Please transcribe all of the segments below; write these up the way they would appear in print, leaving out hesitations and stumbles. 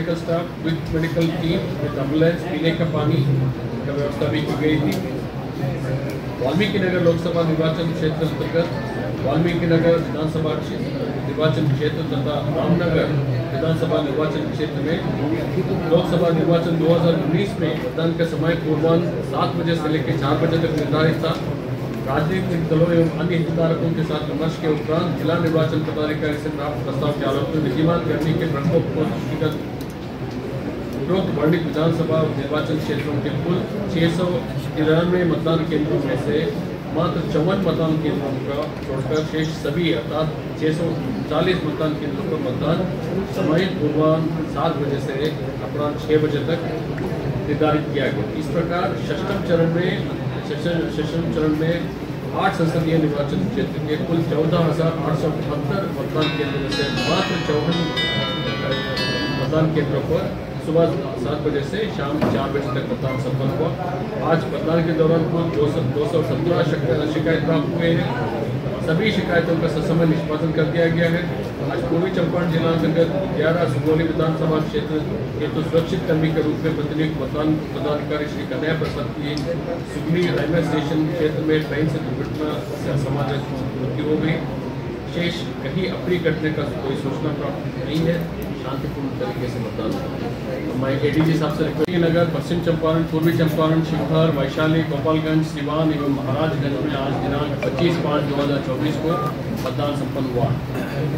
Medical staff with medical team with ambulance, पीने का पानी का व्यवस्था भी की गई थी। वाल्मीकि नगर लोकसभा निर्वाचन क्षेत्र अंतर्गत वाल्मीकि नगर विधानसभा निर्वाचन क्षेत्र तथा रामनगर विधानसभा निर्वाचन क्षेत्र में लोकसभा निर्वाचन 2019 में मतदान का समय पूर्वाह्न 7 बजे से लेकर 4 बजे तक निर्धारित था। राजनीतिक दलों एवं अन्य हितधारकों के साथ विमर्श के उपरांत जिला निर्वाचन पदाधिकारी से प्राप्त प्रस्ताव के आलोक में विद्यमान गर्मी के प्रकोप को दृष्टिगत उपरोक्त वर्णित विधानसभा निर्वाचन क्षेत्रों के कुल 693 मतदान केंद्रों में से मात्र 54 मतदान केंद्रों का छोड़कर शेष सभी अर्थात 640 मतदान केंद्रों का मतदान समय पूर्वाह्न 7 बजे से अपराह्न 6 बजे तक निर्धारित किया गया। इस प्रकार षष्ठम चरण में 8 संसदीय निर्वाचन क्षेत्र के कुल 14,878 मतदान केंद्रों में से मात्र 54 मतदान केंद्रों पर सुबह 7 बजे से शाम 4 बजे तक मतदान संपन्न हुआ। आज मतदान के दौरान कुल 217 शिकायत प्राप्त हुए हैं। सभी शिकायतों का ससमय निष्पादन कर दिया गया है। आज पूर्वी चंपारण जिला अंतर्गत 11 सुगौली विधानसभा क्षेत्र के तो सुरक्षित कर्मी के रूप में प्रतिनियुक्त मतदान पदाधिकारी श्री कन्हैया प्रसाद की सुगली रेलवे स्टेशन क्षेत्र में ट्रेन से दुर्घटना से असामाजिक मृत्यु हो गई। शेष कहीं अप्रिय घटने का कोई सूचना प्राप्त नहीं है। शांतिपूर्ण तरीके से मतदान हुआ। मैं एडीजी साहब से रिक्वेस्ट, नगर, पश्चिम चंपारण, पूर्वी चंपारण, शिवहर, वैशाली, गोपालगंज, सिवान एवं महाराजगंज में आज दिनांक 25/5/2024 को मतदान संपन्न हुआ,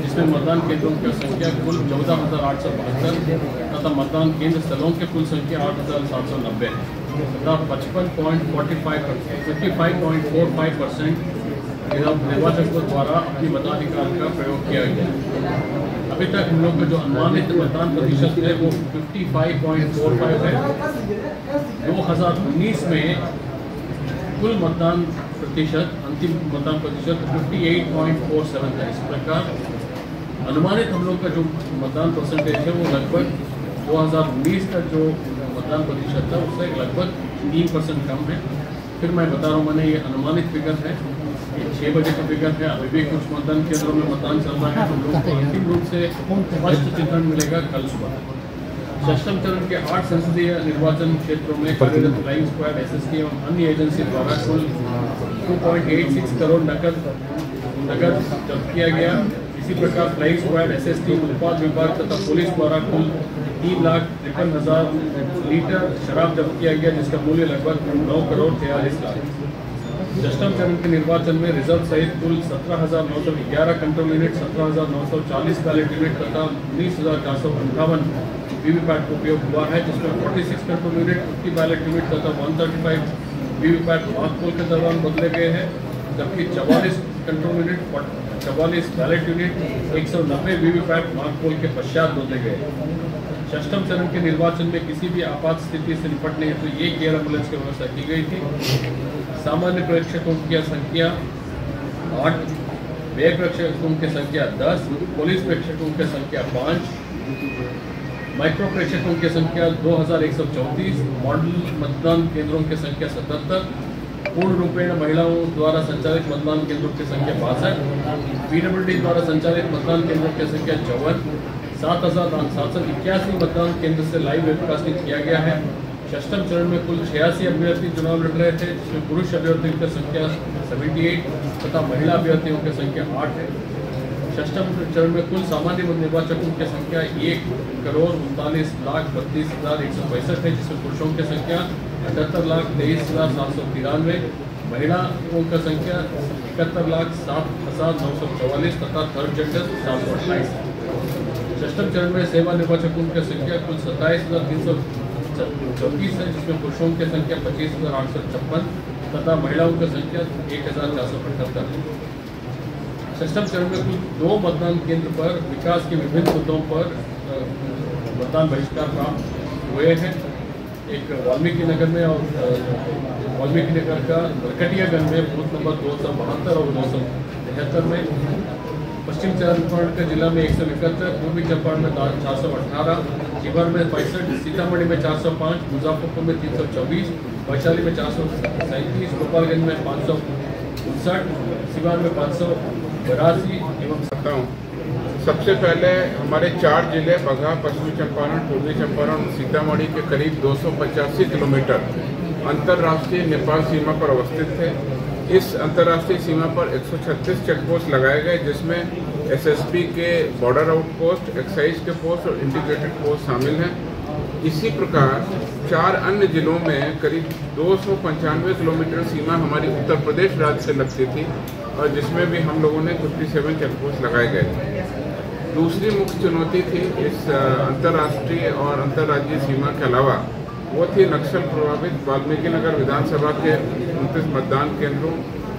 जिसमें मतदान केंद्रों की संख्या कुल 14,872 तथा मतदान केंद्र स्थलों की कुल संख्या 8,790 तथा 55.45% निर्वाचकों द्वारा अपनी मताधिकार का प्रयोग किया गया। अभी तक हम लोग का जो अनुमानित मतदान प्रतिशत है वो 55.45 है। 2019 में कुल मतदान प्रतिशत, अंतिम मतदान प्रतिशत 58.47 था। इस प्रकार अनुमानित हम लोग का जो मतदान परसेंटेज है वो लगभग 2019 का जो मतदान प्रतिशत था उससे लगभग 3% कम है। फिर मैं बता रहा हूँ, मैंने ये अनुमानित फिगर है, 6 बजे का फिगर है। अभी भी कुछ मतदान केंद्रों में मतदान चल रहा है। हम लोग को अंतिम रूप से स्पष्ट चित्रण मिलेगा कल सुबह। षष्ठम चरण के 8 संसदीय निर्वाचन क्षेत्रों में कार्यरत फ्लाइंग स्क्वाड, एसएसटी एवं अन्य एजेंसी द्वारा कुल 2.86 करोड़ नकद जब्त किया गया। इसी प्रकार फ्लाइंग स्क्वाड, एसएसटी, उत्पाद विभाग तथा पुलिस द्वारा कुल 3,53,000 लीटर शराब जब्त किया गया, जिसका मूल्य लगभग 9 करोड़ 43 लाख। षष्ठम चरण के निर्वाचन में रिजर्व सहित कुल 17,911 कंट्रोल यूनिट, 17,940 बैलेट यूनिट तथा 19,458 वीवीपैट का उपयोग हुआ है, जिसमें 46 कंट्रोल यूनिट, 50 बैलेट यूनिट तथा 135 वीवीपैट मार्कपोल के दौरान बदले गए हैं, जबकि 44 control unit, 44 ballot unit, 190 VVPAT mock poll के पश्चात बदले गए। षष्ठम चरण के निर्वाचन में किसी भी आपात स्थिति से निपटने हेतु तो एक एयर एम्बुलेंस की व्यवस्था की गई थी। सामान्य प्रेक्षकों की संख्या 8, व्यय प्रेक्षकों की संख्या 10, पुलिस प्रेक्षकों की संख्या 5, माइक्रो प्रेक्षकों की संख्या 2134, मॉडल मतदान केंद्रों की संख्या 77, पूर्ण रूपेण महिलाओं द्वारा संचालित मतदान केंद्रों की संख्या 62, पीडब्ल्यूडी द्वारा संचालित मतदान केंद्रों की संख्या 54, 7,781 मतदान केंद्र से लाइव वेबकास्टिंग किया गया है। षष्ठम चरण में कुल 86 अभ्यर्थी चुनाव लड़ रहे थे, जिसमें पुरुष अभ्यर्थियों की संख्या 78 तथा महिला अभ्यर्थियों की संख्या 8 है। षष्ठम चरण में कुल सामान्य निर्वाचकों की संख्या 1,39,32,165 है, जिसमें पुरुषों की संख्या 78,23,793, महिलाओं की संख्या 71,07,944 तथा थर्ड जेंडर 728 है। षष्ठम चरण में सेवा निर्वाचकों की संख्या कुल 27,334 है, जिसमें पुरुषों की संख्या 25,856 तथा महिलाओं की संख्या 1,478 है। षष्ठम चरण में कुल 2 मतदान केंद्र पर विकास के विभिन्न मुद्दों पर मतदान बहिष्कार प्राप्त हुए हैं। एक वाल्मीकि नगर में और वाल्मीकि नगर का नरकटियागंज में बूथ नंबर 272 और 273 में, पश्चिम चंपारण के जिला में 171, पूर्वी चंपारण में 418, शिवहर में 65, सीतामढ़ी में 405, मुजफ्फरपुर में 324, वैशाली में 437, गोपालगंज में 559, सिवान में 582 एवं 7 सबसे पहले हमारे 4 जिले बगहा, पश्चिमी चंपारण, पूर्वी चंपारण और सीतामढ़ी के करीब 285 किलोमीटर अंतर्राष्ट्रीय नेपाल सीमा पर अवस्थित थे। इस अंतर्राष्ट्रीय सीमा पर 136 चेकपोस्ट लगाए गए, जिसमें एसएसबी के बॉर्डर आउटपोस्ट, एक्साइज के पोस्ट और इंटीग्रेटेड पोस्ट शामिल हैं। इसी प्रकार 4 अन्य जिलों में करीब 295 किलोमीटर सीमा हमारी उत्तर प्रदेश राज्य से लगती थी और जिसमें भी हम लोगों ने 57 चेकपोस्ट लगाए गए थे। दूसरी मुख्य चुनौती थी इस अंतर्राष्ट्रीय और अंतर्राज्यीय सीमा के अलावा वो थी नक्सल प्रभावित वाल्मीकि नगर विधानसभा के 29 मतदान केंद्रों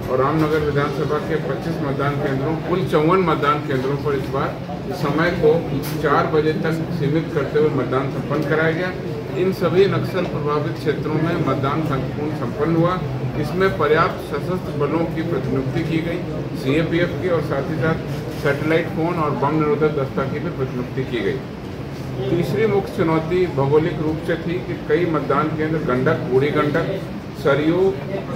और रामनगर विधानसभा के 25 मतदान केंद्रों, कुल 54 मतदान केंद्रों पर इस बार समय को 4 बजे तक सीमित करते हुए मतदान संपन्न कराया गया। इन सभी नक्सल प्रभावित क्षेत्रों में मतदान शांतिपूर्ण संपन्न हुआ। इसमें पर्याप्त सशस्त्र बलों की प्रतिनियुक्ति की गई, सीएपीएफ की, और साथ ही साथ सैटेलाइट फोन और बम निरोधक दस्ता की भी प्रतिनियुक्ति की गई। तीसरी मुख्य चुनौती भौगोलिक रूप से थी कि कई मतदान केंद्र गंडक, बूढ़ी गंडक, सरयू,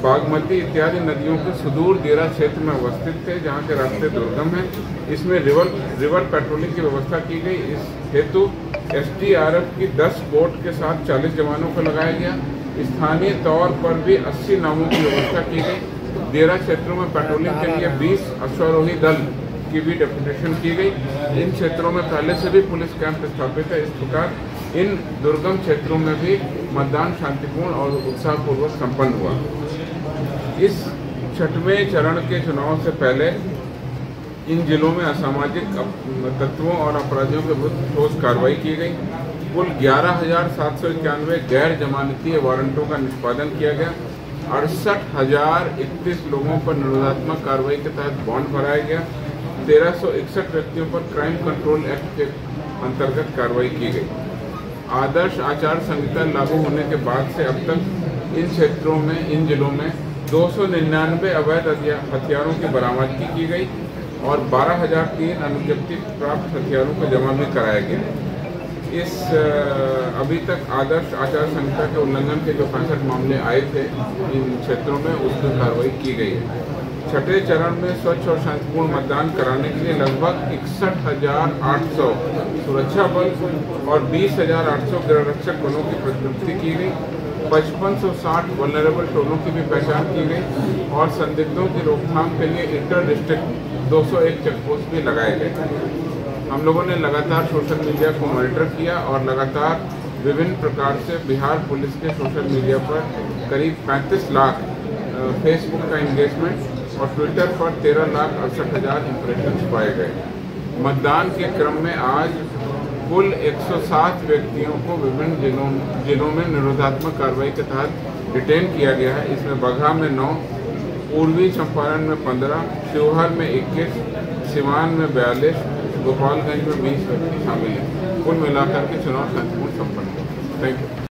बागमती इत्यादि नदियों के सुदूर दियरा क्षेत्र में अवस्थित थे, जहां के रास्ते दुर्गम हैं। इसमें रिवर पेट्रोलिंग की व्यवस्था की गई। इस हेतु एसडीआरएफ की 10 बोट के साथ 40 जवानों को लगाया गया। स्थानीय तौर पर भी 80 नावों की व्यवस्था की गई। दियरा क्षेत्रों में पेट्रोलिंग के लिए 20 अश्वारोही दल की भी डेपुटेशन की गई। इन क्षेत्रों में पहले से भी पुलिस कैंप स्थापित है। इस प्रकार इन दुर्गम क्षेत्रों में भी मतदान शांतिपूर्ण और उत्साहपूर्वक संपन्न हुआ। इस 6वें चरण के चुनाव से पहले इन जिलों में असामाजिक तत्वों और अपराधियों के विरुद्ध ठोस कार्रवाई की गई। कुल 11,791 गैर जमानती वारंटों का निष्पादन किया गया। 68,031 लोगों पर निरोधात्मक कार्रवाई के तहत बॉन्ड भराया गया। 1361 व्यक्तियों पर क्राइम कंट्रोल एक्ट के अंतर्गत कार्रवाई की गई। आदर्श आचार संहिता लागू होने के बाद से अब तक इन क्षेत्रों में, इन जिलों में 299 अवैध हथियारों की बरामदगी की गई और 12,003 अनुज्ञप्ति प्राप्त हथियारों को जमा भी कराया गया। इस अभी तक आदर्श आचार संहिता के उल्लंघन के जो 65 मामले आए थे इन क्षेत्रों में, उस पर कार्रवाई की गई है। 6ठे चरण में स्वच्छ और शांतिपूर्ण मतदान कराने के लिए लगभग 61,800 सुरक्षा बल और 20,800 गृहरक्षक बलों की प्रतिनियुक्ति की गई। 5560 वल्नरेबल टोलों की भी पहचान की गई और संदिग्धों की रोकथाम के लिए इंटर डिस्ट्रिक्ट 201 चेकपोस्ट भी लगाए गए। हम लोगों ने लगातार सोशल मीडिया को मॉनिटर किया और लगातार विभिन्न प्रकार से बिहार पुलिस के सोशल मीडिया पर करीब 35 लाख फेसबुक का इंगेजमेंट और ट्विटर पर 13,68,000 इंप्रेशंस पाए गए। मतदान के क्रम में आज कुल 107 व्यक्तियों को विभिन्न जिलों में निरोधात्मक कार्रवाई के तहत डिटेन किया गया है। इसमें बगहा में 9, पूर्वी चंपारण में 15, शिवहर में 21, सिवान में 42, गोपालगंज में 20 व्यक्ति शामिल हैं। कुल मिलाकर के चुनाव शांतिपूर्ण संपन्न हुआ। Thank you.